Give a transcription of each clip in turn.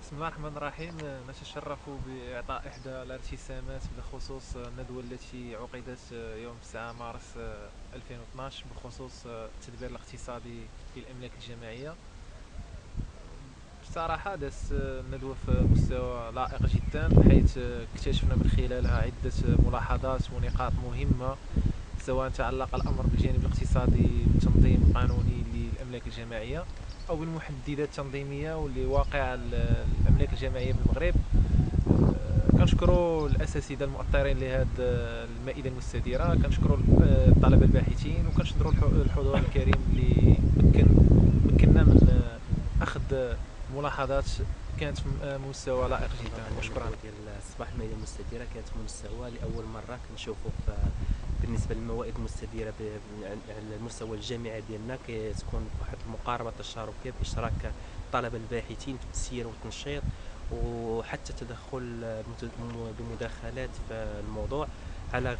بسم الله الرحمن الرحيم. نتشرف بإعطاء إحدى الارتسامات بخصوص الندوة التي عقدت يوم 9 مارس 2012 بخصوص التدبير الاقتصادي في الأملاك الجماعية. بصراحة دازت الندوة في مستوى لائق جدا، حيث اكتشفنا من خلالها عدة ملاحظات ونقاط مهمة، سواء تعلق الأمر بالجانب الاقتصادي بتنظيم قانوني للأملاك الجماعية أو بالمحددات التنظيمية لواقع الأملاك الجماعية بالمغرب. كنشكروا الأساتذة المؤطرين لهذه المائدة المستديرة، كنشكروا الطلبة الباحثين، وكنشكروا الحضور الكريم اللي مكننا من أخذ ملاحظات كانت في مستوى لائق جدا. وشكرا. ديال الصباح المائده المستديره كانت في مستوى لاول مره كنشوفوا بالنسبه للموائد المستديره على المستوى الجامعي ديالنا، كتكون واحد المقاربه تشاركيه باشتراك الطلبه الباحثين في التسيير والتنشيط، وحتى تدخل بمداخلات في الموضوع على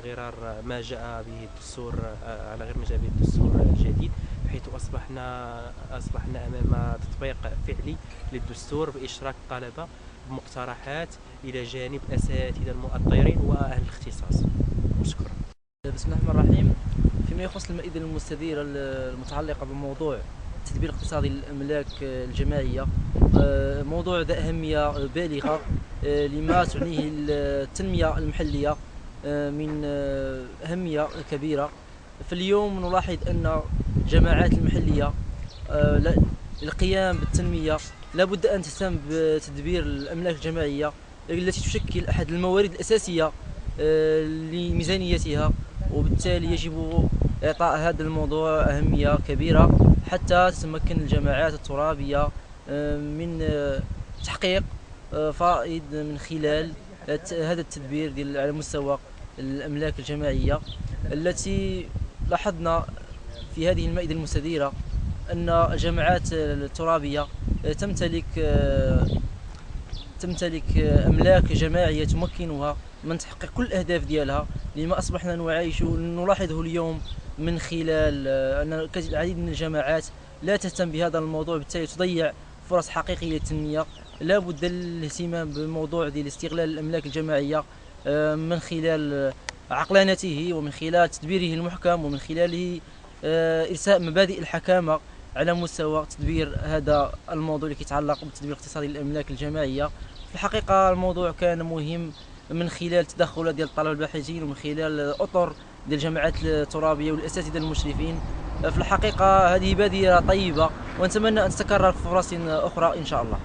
غرار ما جاء به الدستور، على غير ما جاء به الدستور الجديد، حيث أصبحنا أمام تطبيق فعلي للدستور بإشراك الطلبة بمقترحات إلى جانب الأساتذة المؤطرين وأهل الاختصاص. شكرا. بسم الله الرحمن الرحيم. فيما يخص المائدة المستديرة المتعلقة بموضوع التدبير الاقتصادي للأملاك الجماعية، موضوع ذا أهمية بالغة لما تعنيه التنمية المحلية من أهمية كبيرة. فاليوم نلاحظ أن الجماعات المحلية للقيام بالتنمية لابد أن تهتم بتدبير الأملاك الجماعية التي تشكل أحد الموارد الأساسية لميزانيتها، وبالتالي يجب إعطاء هذا الموضوع أهمية كبيرة حتى تتمكن الجماعات الترابية من تحقيق فائض من خلال هذا التدبير على مستوى الأملاك الجماعية. التي لاحظنا في هذه المائدة المستديرة أن الجماعات الترابية تمتلك أملاك جماعية تمكنها من تحقيق كل الأهداف ديالها، لما أصبحنا نلاحظه اليوم من خلال أن العديد من الجماعات لا تهتم بهذا الموضوع، بالتالي تضيع فرص حقيقية للتنمية. لا بد الاهتمام بموضوع ديال استغلال الأملاك الجماعية من خلال عقلانته ومن خلال تدبيره المحكم ومن خلال إرساء مبادئ الحكامة على مستوى تدبير هذا الموضوع اللي يتعلق بالتدبير الاقتصادي للأملاك الجماعية. في الحقيقة الموضوع كان مهم من خلال تدخلات ديال الطلبة الباحثين ومن خلال الأطر ديال الجماعات الترابية والأساتذة المشرفين. في الحقيقة هذه بادرة طيبة ونتمنى أن تتكرر في فرص أخرى إن شاء الله.